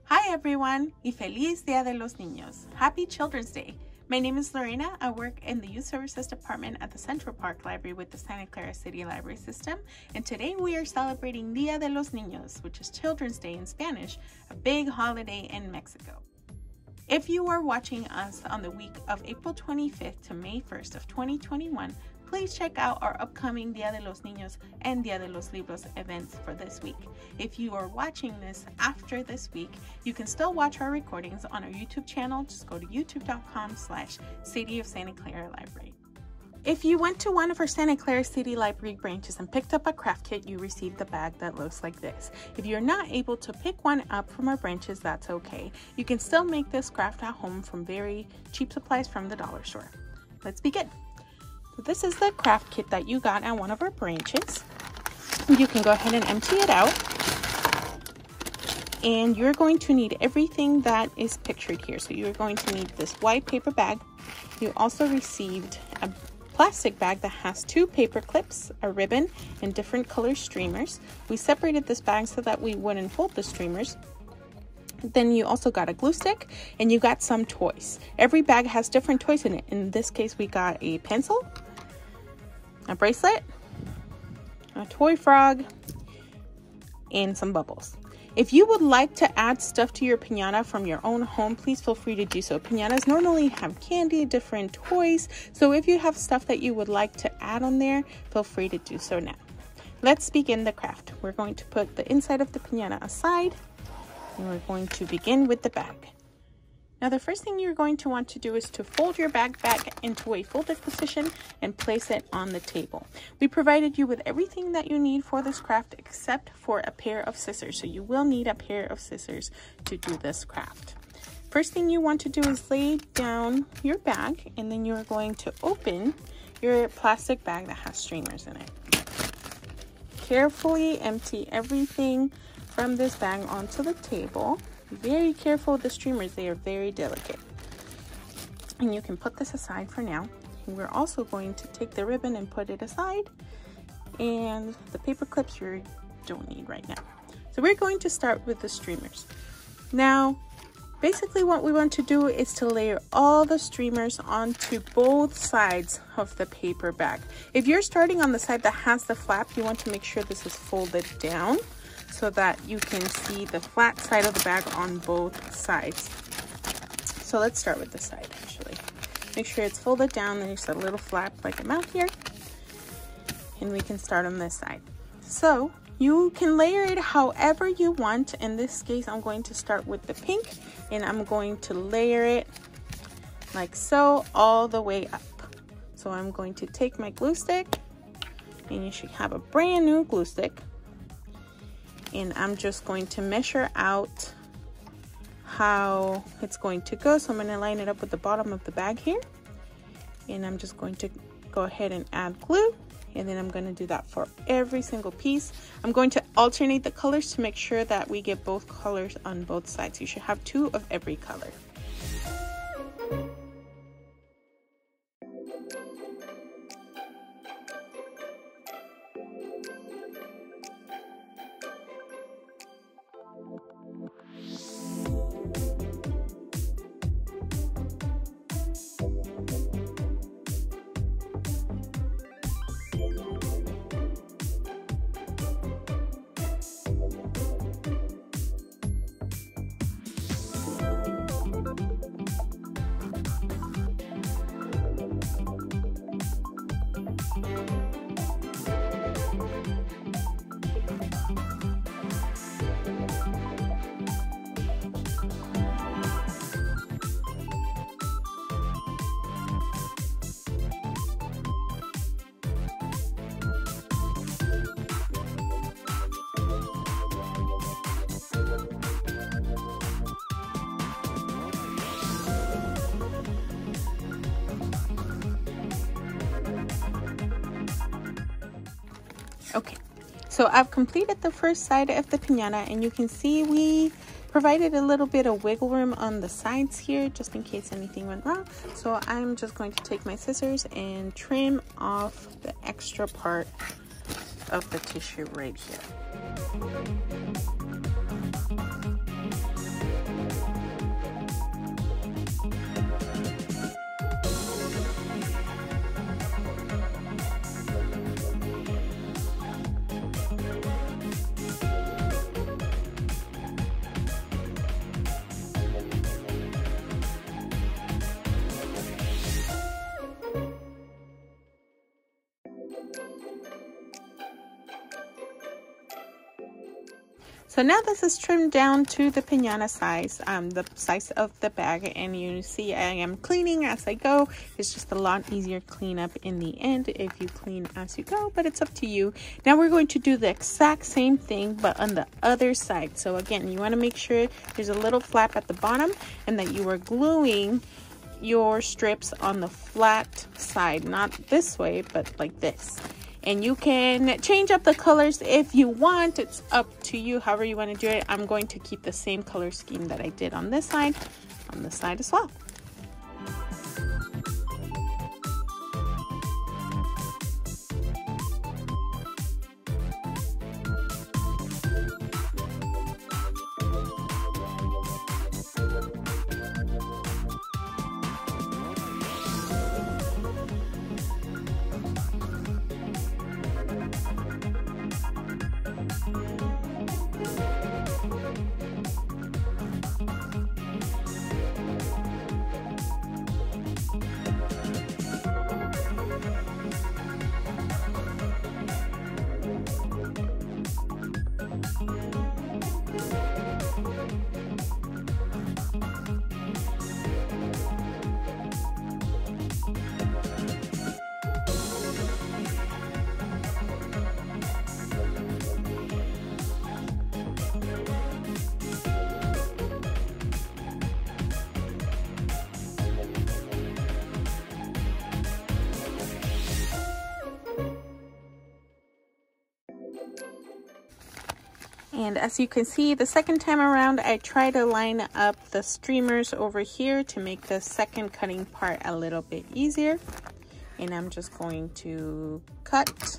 Hi everyone, y feliz Día de los Niños. Happy Children's Day. My name is Lorena. I work in the Youth Services Department at the Central Park Library with the Santa Clara City Library System. And today we are celebrating Día de los Niños, which is Children's Day in Spanish, a big holiday in Mexico. If you are watching us on the week of April 25th to May 1st of 2021, please check out our upcoming Día de los Niños and Día de los Libros events for this week. If you are watching this after this week, you can still watch our recordings on our YouTube channel. Just go to youtube.com/City of Santa Clara Library. If you went to one of our Santa Clara City Library branches and picked up a craft kit, you received a bag that looks like this. If you're not able to pick one up from our branches, that's okay. You can still make this craft at home from very cheap supplies from the dollar store. Let's begin. So this is the craft kit that you got at one of our branches. You can go ahead and empty it out. And you're going to need everything that is pictured here. So you're going to need this white paper bag. You also received a plastic bag that has 2 paper clips, a ribbon, and different color streamers. We separated this bag so that we wouldn't fold the streamers. Then you also got a glue stick and you got some toys. Every bag has different toys in it. In this case, we got a pencil, a bracelet, a toy frog, and some bubbles. If you would like to add stuff to your piñata from your own home, please feel free to do so. Piñatas normally have candy, different toys, so if you have stuff that you would like to add on there, feel free to do so now. Let's begin the craft. We're going to put the inside of the piñata aside, and we're going to begin with the bag. Now the first thing you're going to want to do is to fold your bag back into a folded position and place it on the table. We provided you with everything that you need for this craft except for a pair of scissors. So you will need a pair of scissors to do this craft. First thing you want to do is lay down your bag, and then you're going to open your plastic bag that has streamers in it. Carefully empty everything from this bag onto the table. Be very careful with the streamers, they are very delicate. And you can put this aside for now. And we're also going to take the ribbon and put it aside. And the paper clips you don't need right now. So we're going to start with the streamers. Now, basically what we want to do is to layer all the streamers onto both sides of the paper bag. If you're starting on the side that has the flap, you want to make sure this is folded down, so that you can see the flat side of the bag on both sides. So let's start with this side actually. Make sure it's folded down, there's a little flap like a mouth here. And we can start on this side. So you can layer it however you want. In this case, I'm going to start with the pink and I'm going to layer it like so all the way up. So I'm going to take my glue stick, and you should have a brand new glue stick. And I'm just going to measure out how it's going to go. So I'm going to line it up with the bottom of the bag here. And I'm just going to go ahead and add glue. And then I'm going to do that for every single piece. I'm going to alternate the colors to make sure that we get both colors on both sides. You should have 2 of every color. Okay, so I've completed the first side of the piñata, and you can see we provided a little bit of wiggle room on the sides here just in case anything went wrong. So I'm just going to take my scissors and trim off the extra part of the tissue right here. So now this is trimmed down to the piñata size, the size of the bag, and you see I am cleaning as I go. It's just a lot easier cleanup in the end if you clean as you go, but it's up to you. Now we're going to do the exact same thing, but on the other side. So again, you want to make sure there's a little flap at the bottom and that you are gluing your strips on the flat side, not this way, but like this. And you can change up the colors if you want. It's up to you, however you want to do it. I'm going to keep the same color scheme that I did on this side as well. And as you can see, the second time around, I try to line up the streamers over here to make the second cutting part a little bit easier. And I'm just going to cut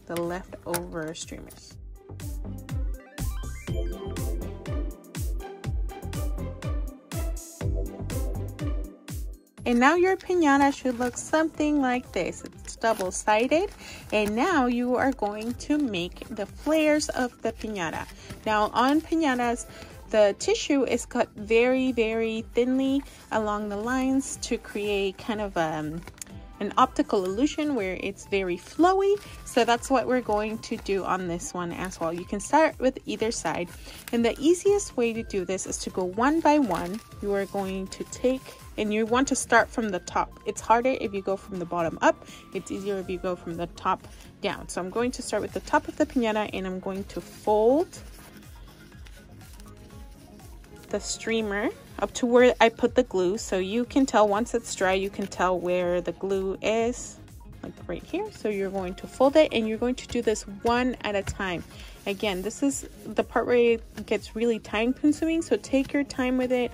the leftover streamers. And now your piñata should look something like this. It's double-sided. And now you are going to make the flares of the piñata. Now on piñatas, the tissue is cut very, very thinly along the lines to create kind of an optical illusion where it's very flowy. So that's what we're going to do on this one as well. You can start with either side. And the easiest way to do this is to go one by one. You are going to take, and you want to start from the top. It's harder if you go from the bottom up. It's easier if you go from the top down. So I'm going to start with the top of the piñata and I'm going to fold the streamer up to where I put the glue. So you can tell once it's dry, you can tell where the glue is, like right here. So you're going to fold it and you're going to do this one at a time. Again, this is the part where it gets really time consuming. So take your time with it.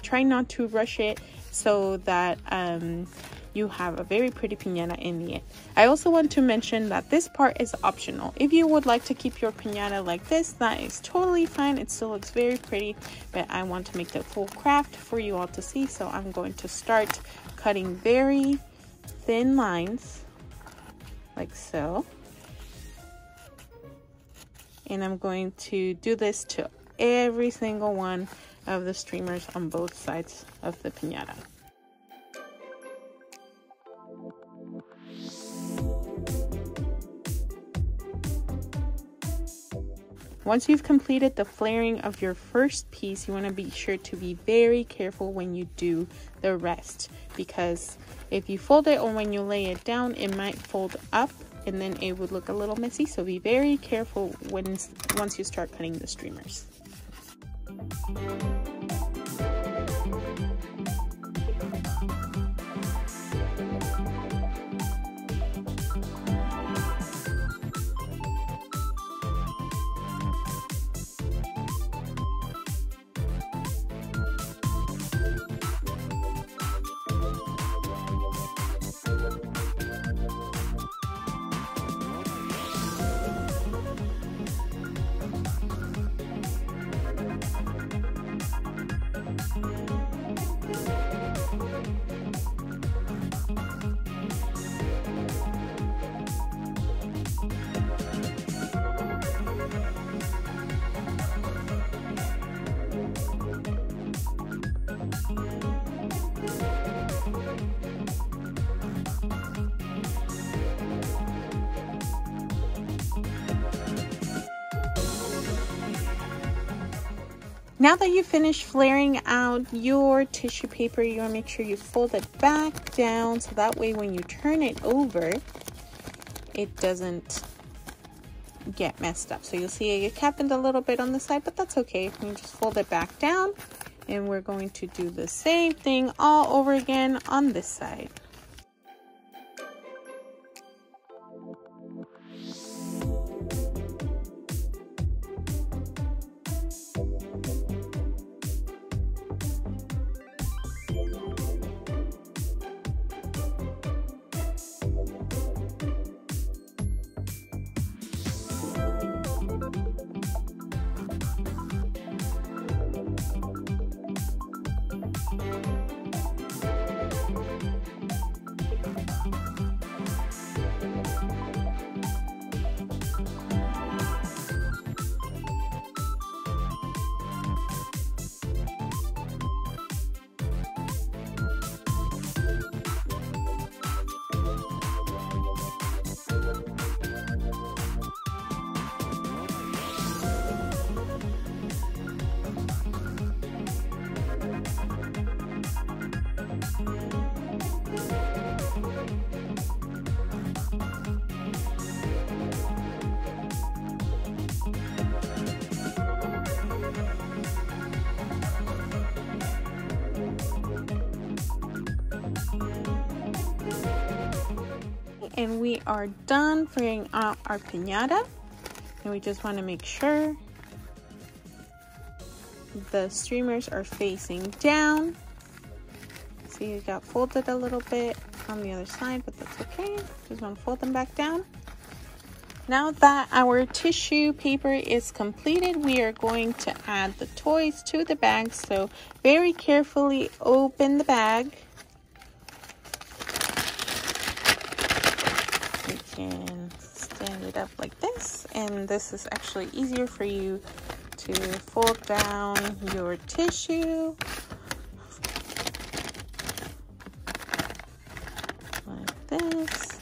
Try not to rush it so that you have a very pretty piñata in the end. I also want to mention that this part is optional. If you would like to keep your piñata like this, that is totally fine. It still looks very pretty, but I want to make the full craft for you all to see. So I'm going to start cutting very thin lines like so. And I'm going to do this to every single one of the streamers on both sides of the piñata. Once you've completed the flaring of your first piece, you want to be sure to be very careful when you do the rest, because if you fold it or when you lay it down, it might fold up and then it would look a little messy. So be very careful once you start cutting the streamers. Now that you finish flaring out your tissue paper, you want to make sure you fold it back down so that way when you turn it over, it doesn't get messed up. So you'll see it happened a little bit on the side, but that's okay. You just fold it back down, and we're going to do the same thing all over again on this side. And we are done figuring out our piñata, and we just want to make sure the streamers are facing down. See, it got folded a little bit on the other side, but that's okay. Just want to fold them back down. Now that our tissue paper is completed, we are going to add the toys to the bag. So very carefully open the bag. You can stand it up like this, and this is actually easier for you to fold down your tissue like this.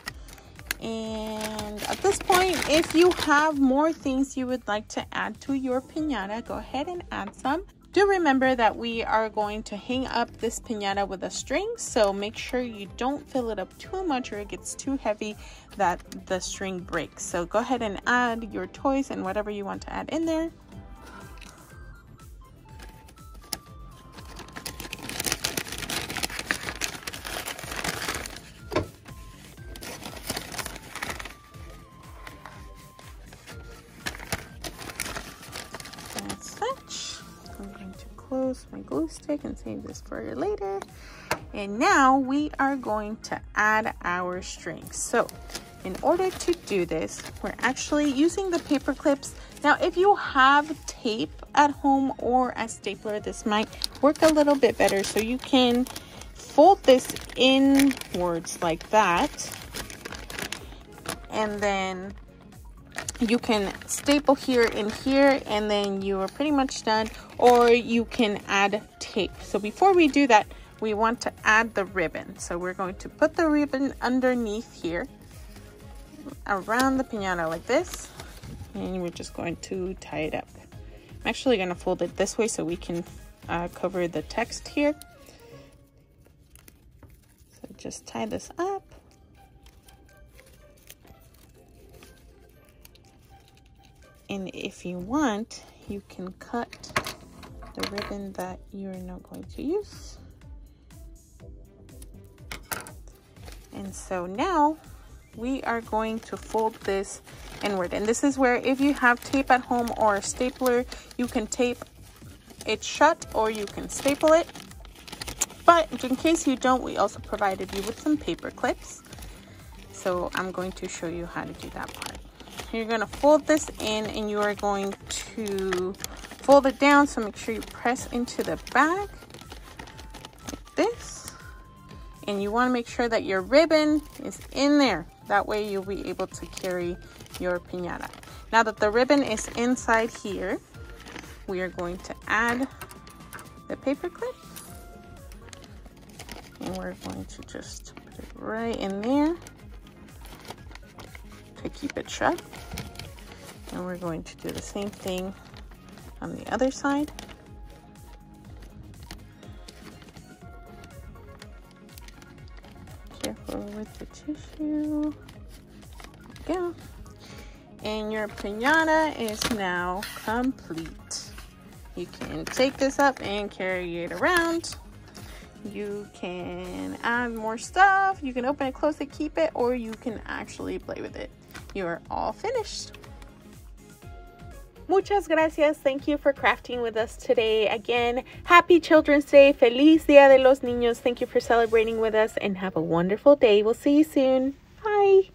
And at this point, if you have more things you would like to add to your piñata, go ahead and add some. Do remember that we are going to hang up this piñata with a string, so make sure you don't fill it up too much or it gets too heavy that the string breaks. So go ahead and add your toys and whatever you want to add in there. Close my glue stick and save this for later. And now we are going to add our strings. So in order to do this, we're actually using the paper clips. Now if you have tape at home or a stapler, this might work a little bit better. So you can fold this inwards like that, and then you can staple here and here, and then you are pretty much done. Or you can add tape. So before we do that, we want to add the ribbon. So we're going to put the ribbon underneath here around the piñata like this, and we're just going to tie it up. I'm actually going to fold it this way so we can cover the text here. So just tie this up. And if you want, you can cut the ribbon that you're not going to use. And so now we are going to fold this inward. And this is where, if you have tape at home or a stapler, you can tape it shut or you can staple it. But in case you don't, we also provided you with some paper clips. So I'm going to show you how to do that part. You're going to fold this in, and you are going to fold it down. So make sure you press into the bag like this. And you want to make sure that your ribbon is in there. That way you'll be able to carry your piñata. Now that the ribbon is inside here, we are going to add the paper clip. And we're going to just put it right in there to keep it shut. And we're going to do the same thing on the other side. with the tissue. There we go. And your piñata is now complete. You can take this up and carry it around. You can add more stuff. You can open it, close it, keep it, or you can actually play with it. You're all finished. Muchas gracias. Thank you for crafting with us today. Again, happy Children's Day. Feliz Día de los Niños. Thank you for celebrating with us and have a wonderful day. We'll see you soon. Bye.